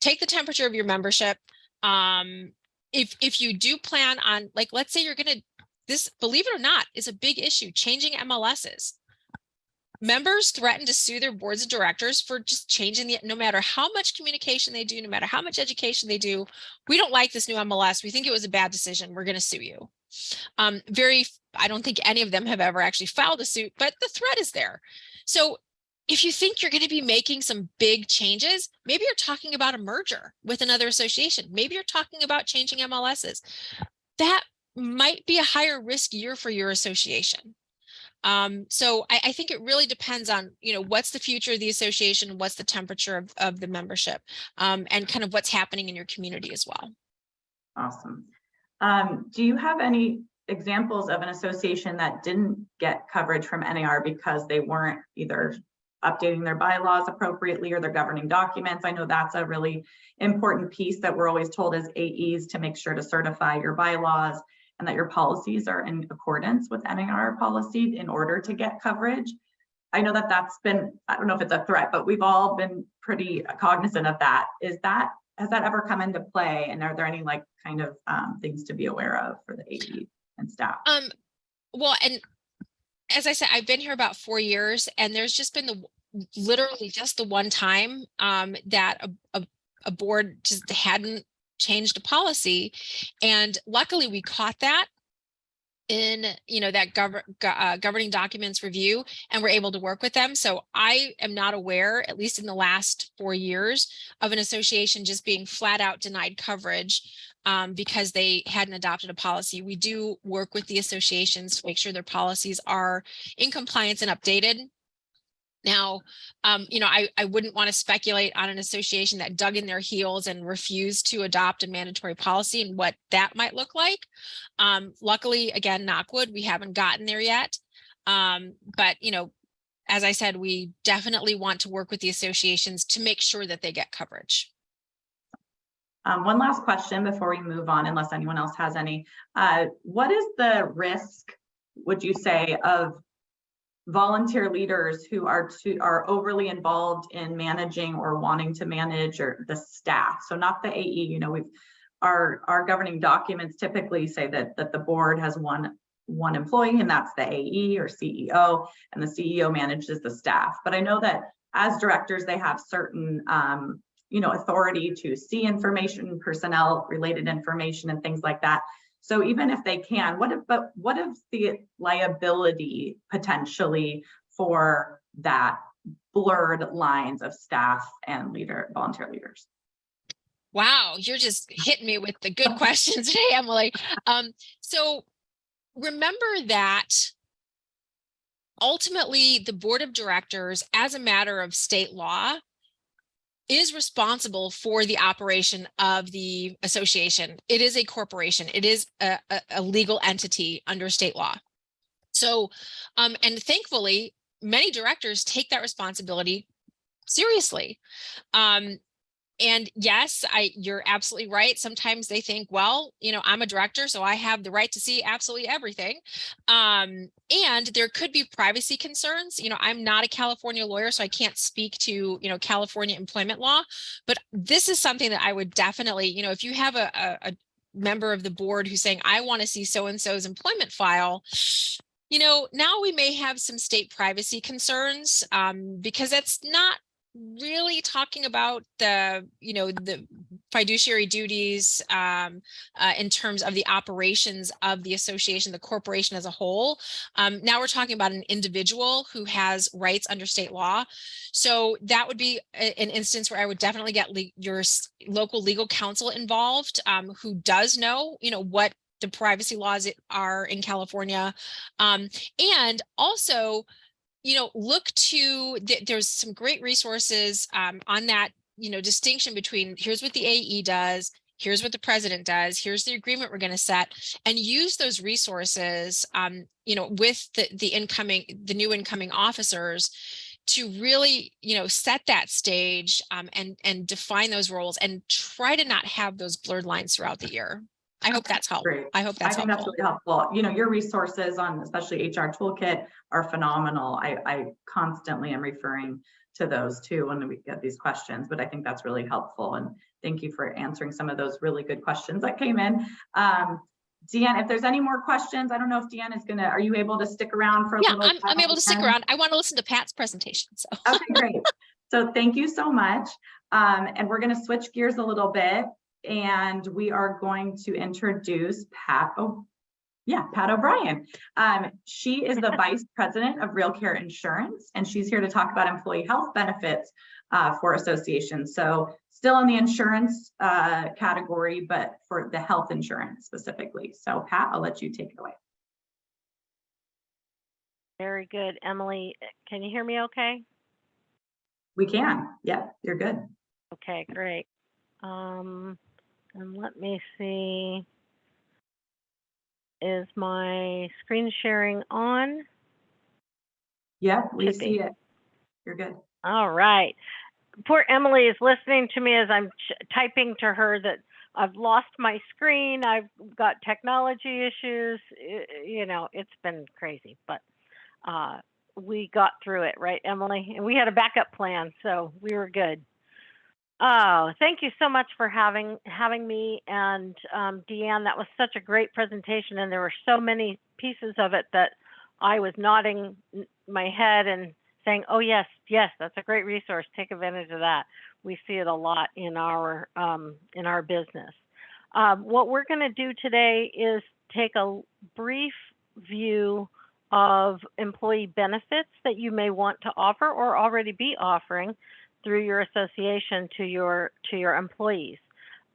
Take the temperature of your membership. If you do plan on, like, let's say you're going to, this, believe it or not, is a big issue, changing MLSs. Members threaten to sue their boards of directors for just changing no matter how much communication they do, no matter how much education they do. We don't like this new MLS. We think it was a bad decision. We're going to sue you. I don't think any of them have ever actually filed a suit, but the threat is there. So if you think you're going to be making some big changes, maybe you're talking about a merger with another association. Maybe you're talking about changing MLSs. That might be a higher risk year for your association. So I think it really depends on, what's the future of the association, what's the temperature of the membership, and kind of what's happening in your community as well. Awesome. Do you have any examples of an association that didn't get coverage from NAR because they weren't either updating their bylaws appropriately or their governing documents? I know that's a really important piece that we're always told as AEs to make sure to certify your bylaws and that your policies are in accordance with NAR policy in order to get coverage. I know that that's been, I don't know if it's a threat, but we've all been pretty cognizant of that. Has that ever come into play? And are there any kind of things to be aware of for the AE and staff? Well, and as I said, I've been here about 4 years, and there's just been literally just the one time that a board just hadn't changed a policy, and luckily we caught that in that governing documents review, and we're able to work with them. So I am not aware, at least in the last 4 years, of an association just being flat out denied coverage because they hadn't adopted a policy. We do work with the associations to make sure their policies are in compliance and updated. Now, I wouldn't want to speculate on an association that dug in their heels and refused to adopt a mandatory policy and what that might look like. Luckily, again, knock wood, we haven't gotten there yet. But, as I said, we definitely want to work with the associations to make sure that they get coverage. One last question before we move on, unless anyone else has any. What is the risk, would you say, of volunteer leaders who are overly involved in managing or wanting to manage or the staff? So not the AE, our governing documents typically say that the board has one employee, and that's the AE or CEO, and the CEO manages the staff. But I know that as directors, they have certain authority to see information, personnel related information and things like that. So even if they can, what if the liability potentially for that blurred lines of staff and volunteer leaders? Wow, you're just hitting me with the good questions today, Emily. So remember that ultimately the board of directors, as a matter of state law, is responsible for the operation of the association. It is a corporation. It is a legal entity under state law. So, and thankfully, many directors take that responsibility seriously. And yes, you're absolutely right. Sometimes they think, well, I'm a director, so I have the right to see absolutely everything. And there could be privacy concerns. I'm not a California lawyer, so I can't speak to, California employment law. But this is something that I would definitely, if you have a member of the board who's saying, I want to see so-and-so's employment file, now we may have some state privacy concerns because that's not really talking about the fiduciary duties in terms of the operations of the association, the corporation as a whole. Now we're talking about an individual who has rights under state law. So that would be an instance where I would definitely get your local legal counsel involved, who does know, what the privacy laws are in California. And also, look to, there's some great resources on that, distinction between here's what the AE does, here's what the president does, here's the agreement we're going to set, and use those resources, with the new incoming officers to really, set that stage and define those roles and try to not have those blurred lines throughout the year. I hope that's helpful. Great. I hope that's helpful. That's really helpful. Your resources on especially HR Toolkit are phenomenal. I constantly am referring to those too when we get these questions, but I think that's really helpful. And thank you for answering some of those really good questions that came in. Deanne, if there's any more questions, I don't know if Deanne is are you able to stick around for a little while? I'm able to stick around. I want to listen to Pat's presentation. So. Okay, great. So thank you so much. And we're going to switch gears a little bit. And we are going to introduce Pat O'Brien. She is the Vice President of RealCare Insurance, and she's here to talk about employee health benefits for associations. So still in the insurance category, but for the health insurance specifically. So Pat, I'll let you take it away. Very good. Emily, can you hear me okay? We can. Yep, you're good. Okay, great. And let me see. Is my screen sharing on? Yep, we Should be. see it. You're good. All right. Poor Emily is listening to me as I'm typing to her that I've lost my screen. I've got technology issues. You know, it's been crazy, but we got through it, right, Emily? And we had a backup plan, so we were good. Oh, thank you so much for having me. And Deanne, that was such a great presentation, and there were so many pieces of it that I was nodding my head and saying, "Oh yes, yes, that's a great resource. Take advantage of that." We see it a lot in our business. What we're going to do today is take a brief view of employee benefits that you may want to offer or already be offering through your association to your employees.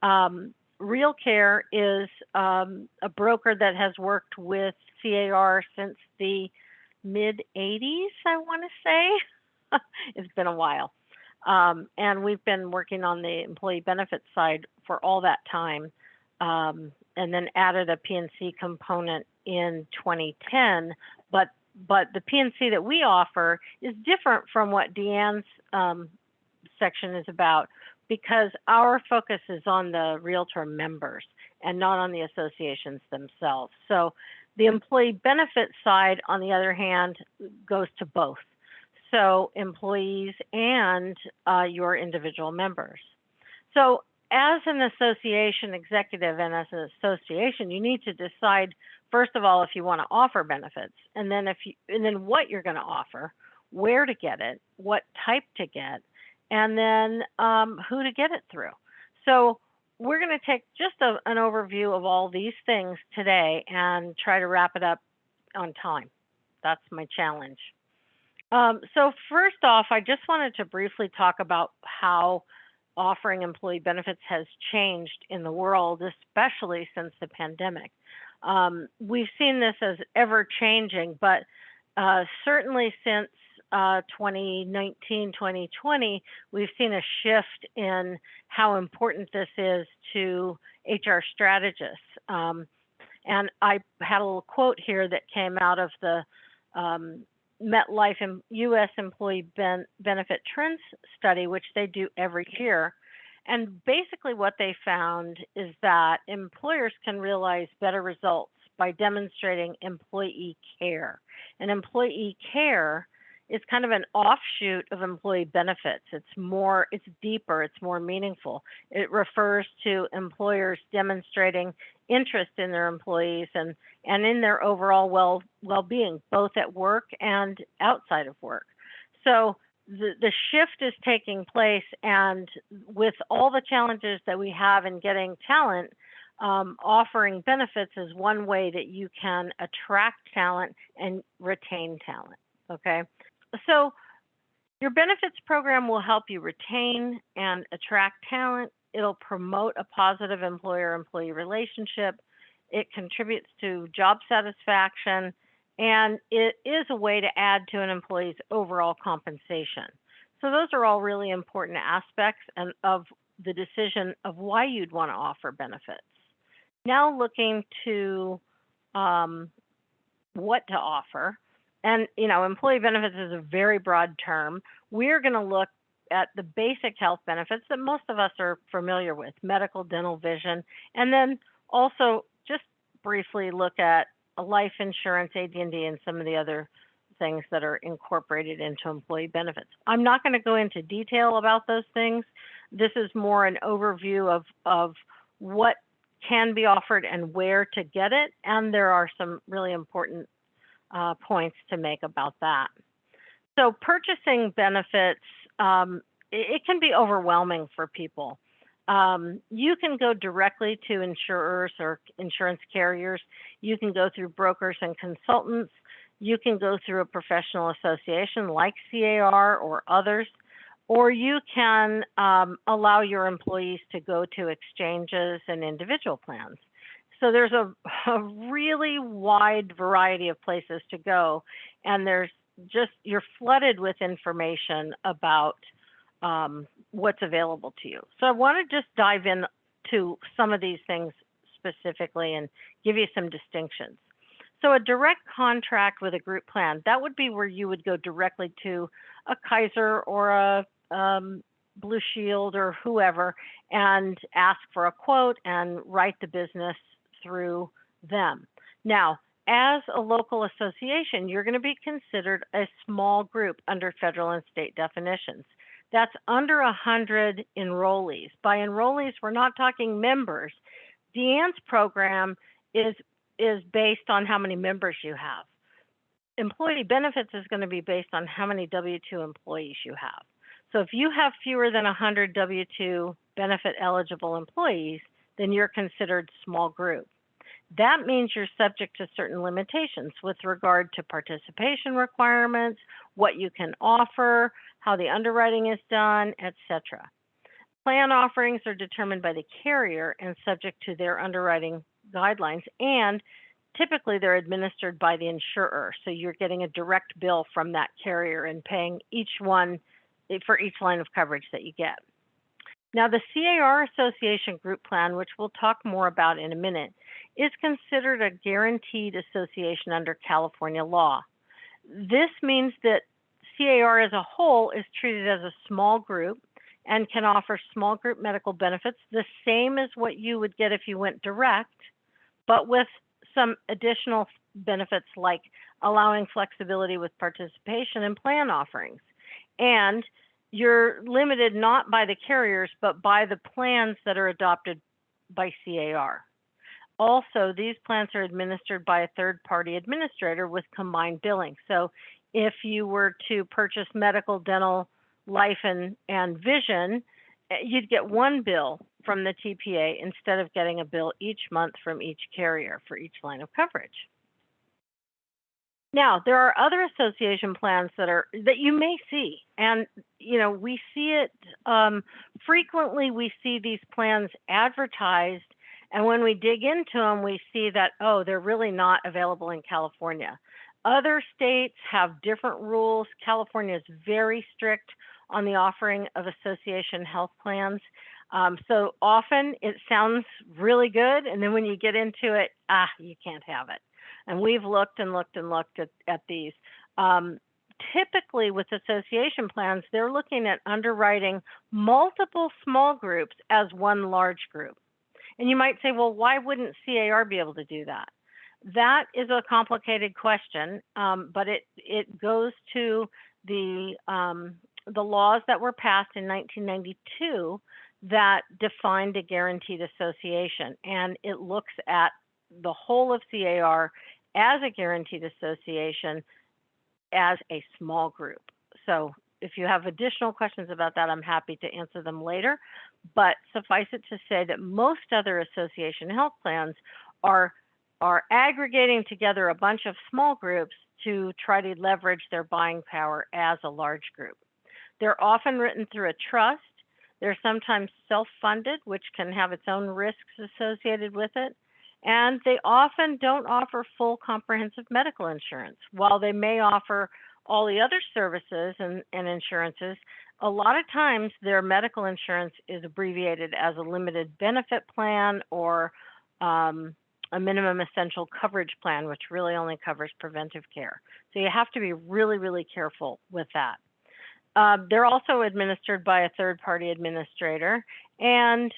RealCare is a broker that has worked with C.A.R. since the mid 80s, I want to say. It's been a while. And we've been working on the employee benefits side for all that time, and then added a P&C component in 2010. But the P&C that we offer is different from what Deanne's section is about, because our focus is on the Realtor members and not on the associations themselves. So the employee benefit side, on the other hand, goes to both. So employees and your individual members. So as an association executive and as an association, you need to decide, first of all, if you want to offer benefits, and then what you're going to offer, where to get it, what type to get, and then who to get it through. So we're going to take just an overview of all these things today and try to wrap it up on time. That's my challenge. So first off, I just wanted to briefly talk about how offering employee benefits has changed in the world, especially since the pandemic. We've seen this as ever changing, but certainly since 2019, 2020, we've seen a shift in how important this is to HR strategists. And I had a little quote here that came out of the MetLife and U.S. Employee Benefit Trends study, which they do every year. And basically what they found is that employers can realize better results by demonstrating employee care. And employee care is kind of an offshoot of employee benefits. It's deeper, it's more meaningful. It refers to employers demonstrating interest in their employees and in their overall well-being, both at work and outside of work. So the shift is taking place, and with all the challenges that we have in getting talent, offering benefits is one way that you can attract talent and retain talent, okay? So your benefits program will help you retain and attract talent. It'll promote a positive employer-employee relationship. It contributes to job satisfaction, and it is a way to add to an employee's overall compensation. So those are all really important aspects of the decision of why you'd want to offer benefits. Now looking to what to offer. And, employee benefits is a very broad term. We're going to look at the basic health benefits that most of us are familiar with, medical, dental, vision, and then also just briefly look at a life insurance, AD&D, and some of the other things that are incorporated into employee benefits. I'm not going to go into detail about those things. This is more an overview of what can be offered and where to get it, and there are some really important points to make about that. So purchasing benefits, it can be overwhelming for people. You can go directly to insurers or insurance carriers. You can go through brokers and consultants. You can go through a professional association like C.A.R. or others, or you can allow your employees to go to exchanges and individual plans. So there's a really wide variety of places to go, and there's just, you're flooded with information about what's available to you. So I want to just dive in to some of these things specifically and give you some distinctions. So a direct contract with a group plan, that would be where you would go directly to a Kaiser or a Blue Shield or whoever and ask for a quote and write the business through them. Now, as a local association, you're going to be considered a small group under federal and state definitions. That's under 100 enrollees. By enrollees, we're not talking members. Deanne's program is based on how many members you have. Employee benefits is going to be based on how many W-2 employees you have. So if you have fewer than 100 W-2 benefit eligible employees, then you're considered small group. That means you're subject to certain limitations with regard to participation requirements, what you can offer, how the underwriting is done, etc. Plan offerings are determined by the carrier and subject to their underwriting guidelines, and typically they're administered by the insurer. So you're getting a direct bill from that carrier and paying each one for each line of coverage that you get. Now, the C.A.R. Association Group Plan, which we'll talk more about in a minute, is considered a guaranteed association under California law. This means that C.A.R. as a whole is treated as a small group and can offer small group medical benefits, the same as what you would get if you went direct, but with some additional benefits like allowing flexibility with participation and plan offerings. And you're limited not by the carriers, but by the plans that are adopted by C.A.R. Also, these plans are administered by a third-party administrator with combined billing. So if you were to purchase medical, dental, life, and vision, you'd get one bill from the TPA instead of getting a bill each month from each carrier for each line of coverage. Now, there are other association plans that you may see, and we see it frequently. We see these plans advertised, and when we dig into them, we see that, oh, they're really not available in California. Other states have different rules. California is very strict on the offering of association health plans. So often it sounds really good, and then when you get into it, you can't have it. And we've looked and looked and looked at these. Typically with association plans, they're looking at underwriting multiple small groups as one large group. And you might say, well, why wouldn't C.A.R. be able to do that? That is a complicated question, but it goes to the laws that were passed in 1992 that defined a guaranteed association. And it looks at the whole of C.A.R. as a guaranteed association as a small group. So if you have additional questions about that, I'm happy to answer them later. But suffice it to say that most other association health plans are aggregating together a bunch of small groups to try to leverage their buying power as a large group. They're often written through a trust. They're sometimes self-funded, which can have its own risks associated with it. And they often don't offer full comprehensive medical insurance. While they may offer all the other services and insurances, a lot of times their medical insurance is abbreviated as a limited benefit plan or a minimum essential coverage plan, which really only covers preventive care. So you have to be really, really careful with that. They're also administered by a third-party administrator, and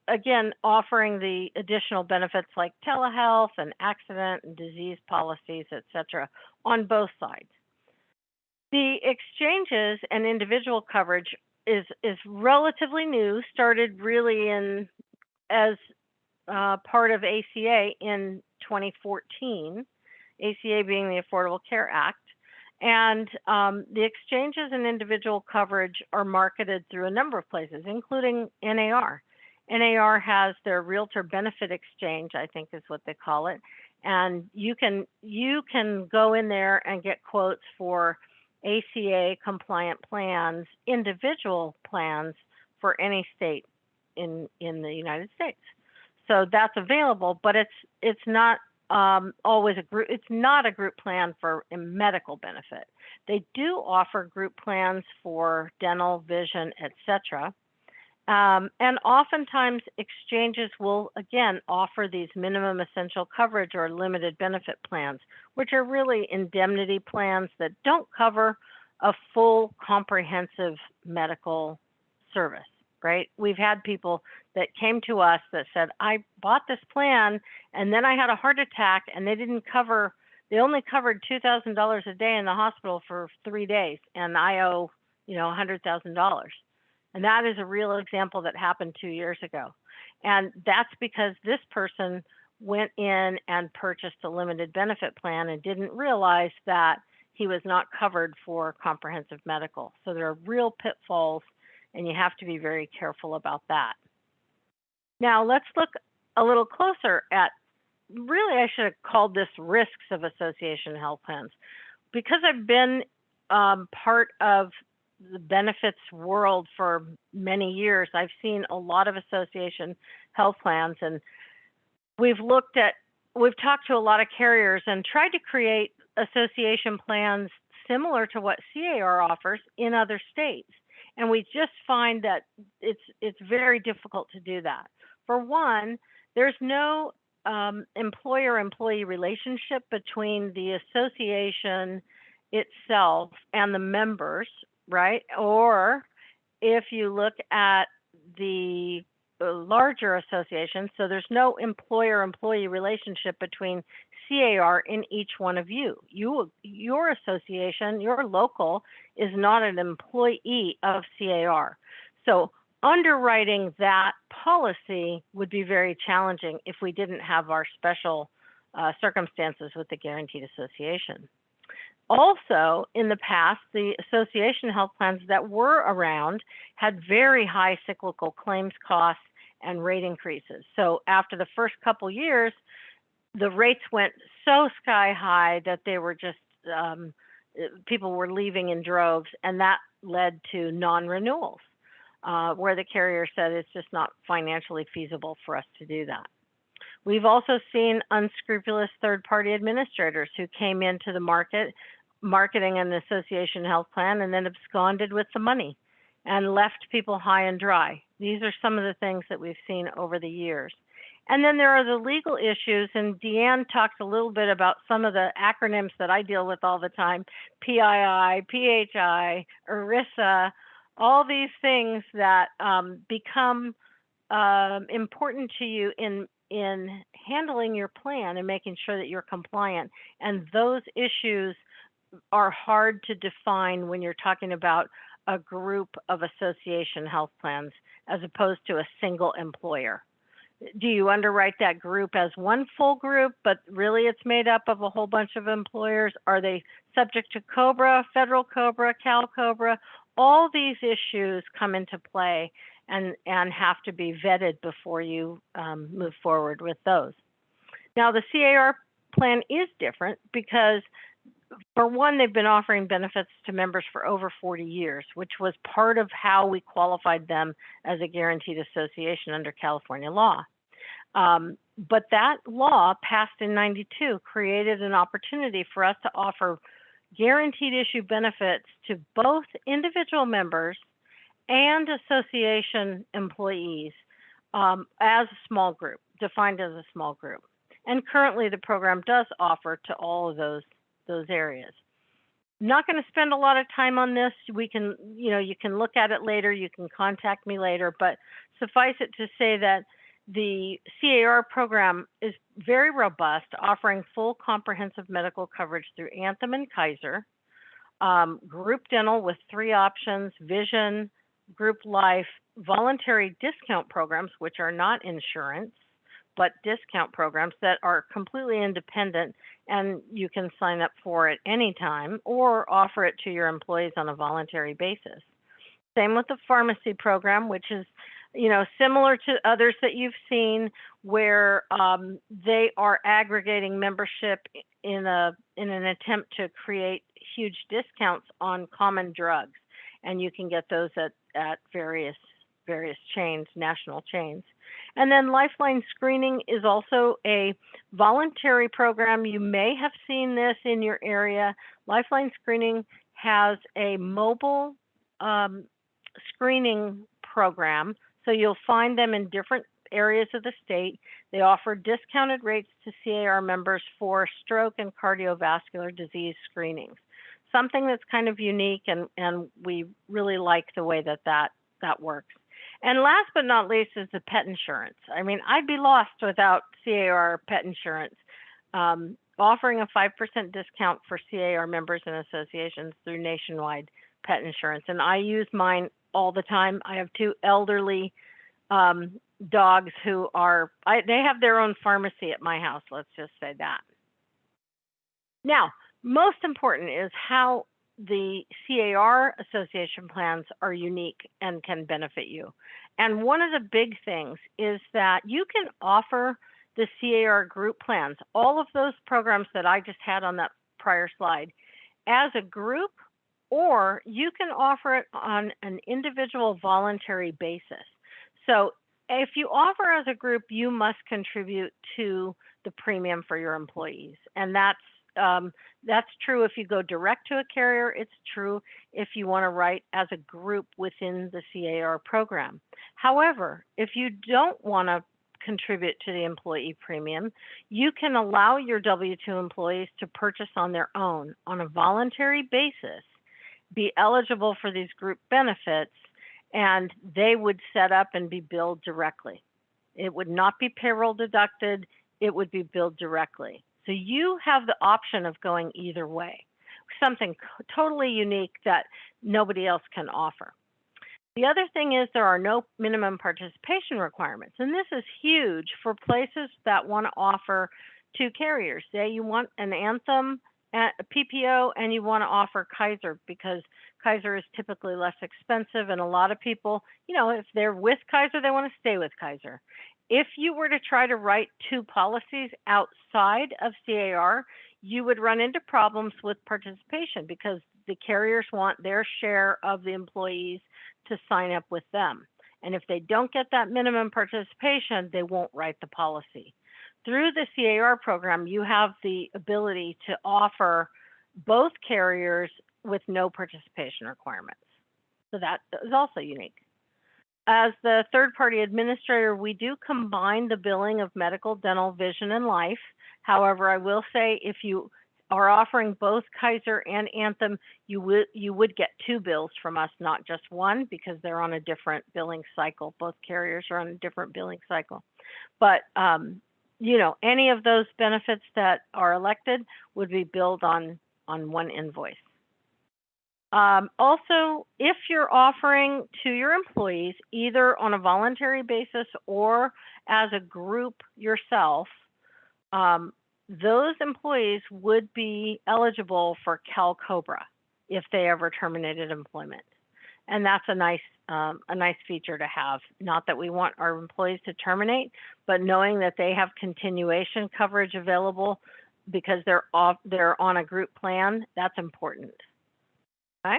again, offering the additional benefits like telehealth and accident and disease policies, et cetera, on both sides. The exchanges and individual coverage is relatively new, started really as part of ACA in 2014, ACA being the Affordable Care Act. And the exchanges and individual coverage are marketed through a number of places, including NAR. NAR has their Realtor Benefit Exchange, I think is what they call it. And you can go in there and get quotes for ACA compliant plans, individual plans for any state in the United States. So that's available, but it's not always a group. It's not a group plan for a medical benefit. They do offer group plans for dental, vision, etc. And oftentimes exchanges will, again, offer these minimum essential coverage or limited benefit plans, which are really indemnity plans that don't cover a full comprehensive medical service, right? We've had people that came to us that said, I bought this plan and then I had a heart attack and they only covered $2,000 a day in the hospital for 3 days and I owe, $100,000. And that is a real example that happened 2 years ago. And that's because this person went in and purchased a limited benefit plan and didn't realize that he was not covered for comprehensive medical. So there are real pitfalls, and you have to be very careful about that. Now let's look a little closer at, really I should have called this risks of association health plans. Because I've been part of the benefits world for many years, I've seen a lot of association health plans, and we've talked to a lot of carriers and tried to create association plans similar to what C.A.R. offers in other states. And we just find that it's very difficult to do that. For one, there's no employer-employee relationship between the association itself and the members, right? Or if you look at the larger association, so there's no employer-employee relationship between C.A.R. in each one of you. Your association, your local, is not an employee of C.A.R. So underwriting that policy would be very challenging if we didn't have our special circumstances with the guaranteed association. Also, in the past, the association health plans that were around had very high cyclical claims costs and rate increases. So after the first couple years, the rates went so sky high that they were just, people were leaving in droves, and that led to non-renewals, where the carrier said it's just not financially feasible for us to do that. We've also seen unscrupulous third-party administrators who came into the market marketing an association health plan and then absconded with the money and left people high and dry. These are some of the things that we've seen over the years. And then there are the legal issues, and Deanne talked a little bit about some of the acronyms that I deal with all the time: PII, PHI, ERISA, all these things that become important to you in handling your plan and making sure that you're compliant. And those issues are hard to define when you're talking about a group of association health plans as opposed to a single employer. Do you underwrite that group as one full group, but really it's made up of a whole bunch of employers? Are they subject to COBRA, federal COBRA, Cal COBRA? All these issues come into play and have to be vetted before you move forward with those. Now, the C.A.R. plan is different because, for one, they've been offering benefits to members for over 40 years, which was part of how we qualified them as a guaranteed association under California law. But that law, passed in '92, created an opportunity for us to offer guaranteed issue benefits to both individual members and association employees as a small group, defined as a small group. And currently the program does offer to all of those areas. Not going to spend a lot of time on this. We can, you can look at it later, you can contact me later, but suffice it to say that the C.A.R. program is very robust, offering full comprehensive medical coverage through Anthem and Kaiser, group dental with 3 options, vision, group life, voluntary discount programs, which are not insurance, but discount programs that are completely independent and you can sign up for at any time or offer it to your employees on a voluntary basis. Same with the pharmacy program, which is similar to others that you've seen, where they are aggregating membership in an attempt to create huge discounts on common drugs, and you can get those at various chains, national chains. And then Lifeline Screening is also a voluntary program. You may have seen this in your area. Lifeline Screening has a mobile screening program. So you'll find them in different areas of the state. They offer discounted rates to C.A.R. members for stroke and cardiovascular disease screenings. Something that's kind of unique, and we really like the way that works. And last but not least is the pet insurance. I mean, I'd be lost without C.A.R. pet insurance. Offering a 5% discount for C.A.R. members and associations through nationwide pet insurance. And I use mine all the time. I have 2 elderly dogs who they have their own pharmacy at my house, let's just say that. Now, most important is how the C.A.R. association plans are unique and can benefit you. And one of the big things is that you can offer the C.A.R. group plans, all of those programs that I just had on that prior slide, as a group, or you can offer it on an individual voluntary basis. So if you offer as a group, you must contribute to the premium for your employees. And that's true if you go direct to a carrier. It's true if you want to write as a group within the C.A.R. program. However, if you don't want to contribute to the employee premium, you can allow your W-2 employees to purchase on their own on a voluntary basis, be eligible for these group benefits, and they would set up and be billed directly. It would not be payroll deducted, it would be billed directly. So you have the option of going either way, something totally unique that nobody else can offer. The other thing is there are no minimum participation requirements, and this is huge for places that want to offer to carriers. Say you want an Anthem PPO and you want to offer Kaiser because Kaiser is typically less expensive, and a lot of people, if they're with Kaiser, they want to stay with Kaiser. If you were to try to write 2 policies outside of C.A.R., you would run into problems with participation because the carriers want their share of the employees to sign up with them. And if they don't get that minimum participation, they won't write the policy. Through the C.A.R. program, you have the ability to offer both carriers with no participation requirements. So that is also unique. As the third-party administrator, we do combine the billing of medical, dental, vision, and life. However, I will say if you are offering both Kaiser and Anthem, you would get 2 bills from us, not just one, because they're on a different billing cycle. Both carriers are on a different billing cycle. But any of those benefits that are elected would be billed on one invoice. Also, if you're offering to your employees, either on a voluntary basis or as a group yourself, those employees would be eligible for CalCobra if they ever terminated employment. And that's a nice feature to have. Not that we want our employees to terminate, but knowing that they have continuation coverage available because they're on a group plan, that's important. Okay.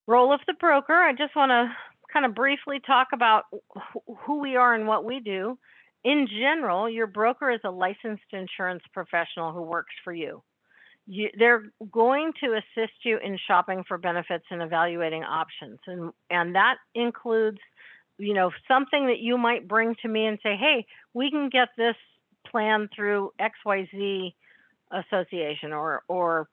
Role of the broker. I just want to kind of briefly talk about who we are and what we do. In general, your broker is a licensed insurance professional who works for you. They're going to assist you in shopping for benefits and evaluating options. And that includes, something that you might bring to me and say, hey, we can get this plan through XYZ association or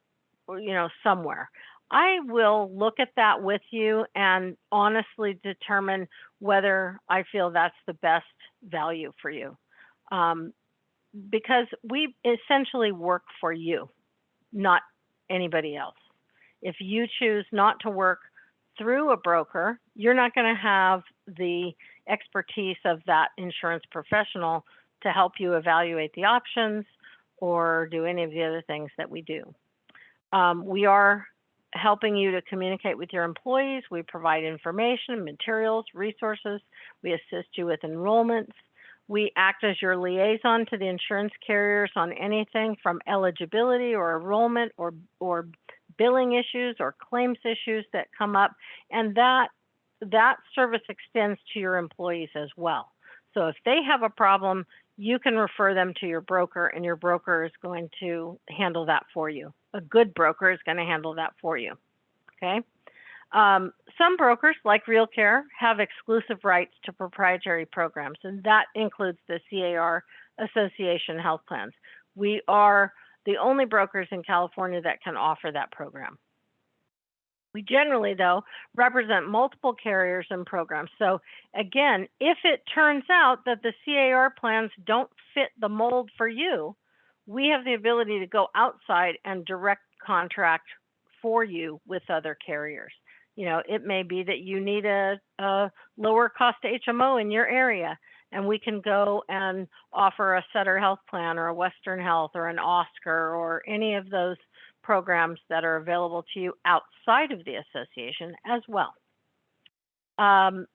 somewhere. I will look at that with you and honestly determine whether I feel that's the best value for you. Because we essentially work for you, not anybody else. If you choose not to work through a broker, you're not going to have the expertise of that insurance professional to help you evaluate the options or do any of the other things that we do. We are helping you to communicate with your employees. We provide information, materials, resources. We assist you with enrollments. We act as your liaison to the insurance carriers on anything from eligibility or enrollment or billing issues or claims issues that come up. And that service extends to your employees as well. So if they have a problem, you can refer them to your broker, and your broker is going to handle that for you. A good broker is going to handle that for you. Okay. Some brokers, like RealCare, have exclusive rights to proprietary programs, and that includes the C.A.R. Association health plans. We are the only brokers in California that can offer that program. We generally, though, represent multiple carriers and programs. So again, if it turns out that the C.A.R. plans don't fit the mold for you, we have the ability to go outside and direct contract for you with other carriers. You know, it may be that you need a lower cost HMO in your area, and we can go and offer a Sutter Health plan or a Western Health or an Oscar or any of those programs that are available to you outside of the association as well.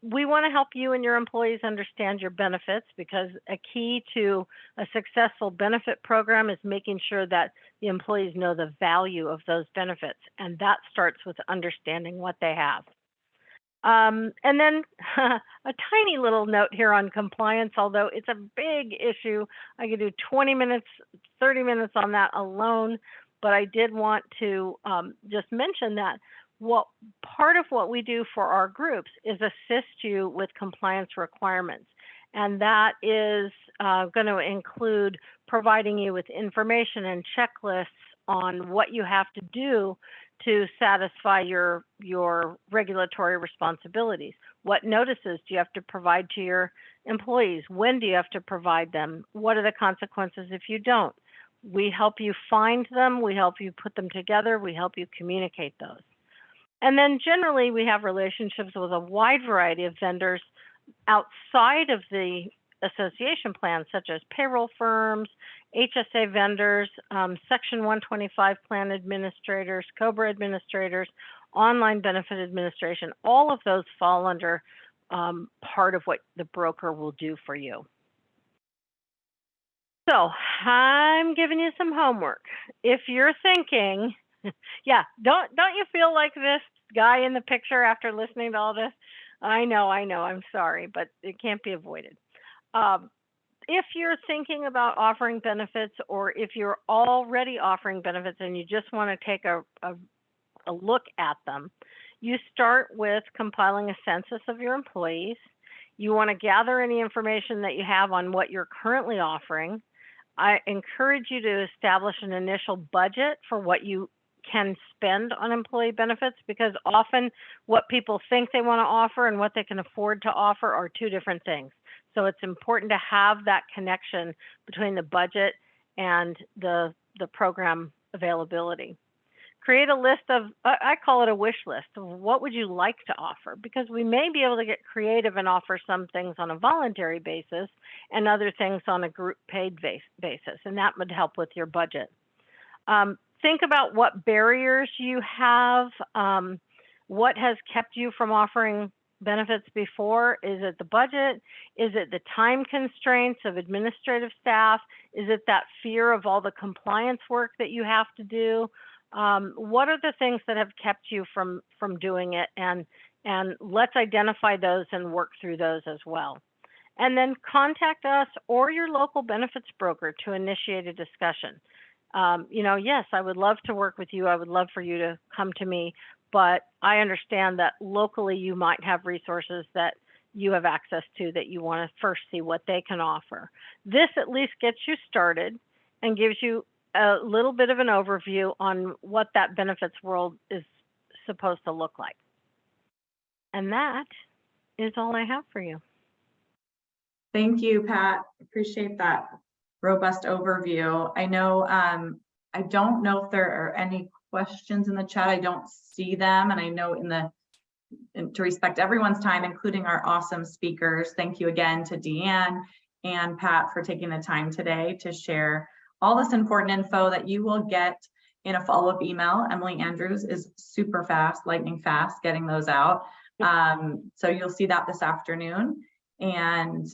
We want to help you and your employees understand your benefits, because a key to a successful benefit program is making sure that the employees know the value of those benefits. And that starts with understanding what they have. And then a tiny little note here on compliance, although it's a big issue. I could do 20 minutes, 30 minutes on that alone, but I did want to just mention that part of what we do for our groups is assist you with compliance requirements. And that is going to include providing you with information and checklists on what you have to do to satisfy your regulatory responsibilities. What notices do you have to provide to your employees? When do you have to provide them? What are the consequences if you don't? We help you find them. We help you put them together. We help you communicate those. And then generally, we have relationships with a wide variety of vendors outside of the association plans, such as payroll firms, HSA vendors, Section 125 plan administrators, COBRA administrators, online benefit administration. All of those fall under part of what the broker will do for you. So I'm giving you some homework. If you're thinking, yeah, don't you feel like this guy in the picture after listening to all this? I know, I'm sorry, but it can't be avoided. If you're thinking about offering benefits, or if you're already offering benefits and you just want to take a look at them, you start with compiling a census of your employees. You want to gather any information that you have on what you're currently offering. I encourage you to establish an initial budget for what you can spend on employee benefits, because often what people think they want to offer and what they can afford to offer are two different things. So it's important to have that connection between the budget and the program availability. Create a list of, I call it a wish list of what would you like to offer, because we may be able to get creative and offer some things on a voluntary basis and other things on a group paid basis, and that would help with your budget. Think about what barriers you have, what has kept you from offering benefits before. Is it the budget? Is it the time constraints of administrative staff? Is it that fear of all the compliance work that you have to do? What are the things that have kept you from doing it? And let's identify those and work through those as well. And then contact us or your local benefits broker to initiate a discussion. Yes, I would love to work with you. I would love for you to come to me, but I understand that locally you might have resources that you have access to that you want to first see what they can offer. This at least gets you started and gives you a little bit of an overview on what that benefits world is supposed to look like. And that is all I have for you. Thank you, Pat. Appreciate that robust overview. I know, I don't know if there are any questions in the chat. I don't see them. And I know to respect everyone's time, including our awesome speakers. Thank you again to Deanne and Pat for taking the time today to share all this important info that you will get in a follow-up email. Emily Andrews is super fast, lightning fast, getting those out. So you'll see that this afternoon. And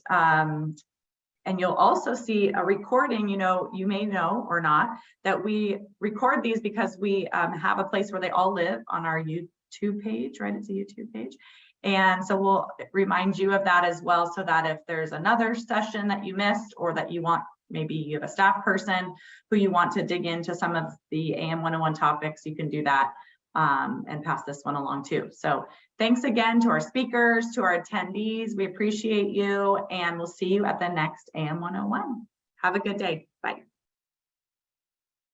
you'll also see a recording, you may know or not, that we record these because we have a place where they all live on our YouTube YouTube page, right? It's a YouTube page. And so we'll remind you of that as well, so that if there's another session that you missed, or that you want, maybe you have a staff person who you want to dig into some of the AM 101 topics, you can do that and pass this one along too. So thanks again to our speakers, to our attendees. We appreciate you, and we'll see you at the next AM 101. Have a good day. Bye.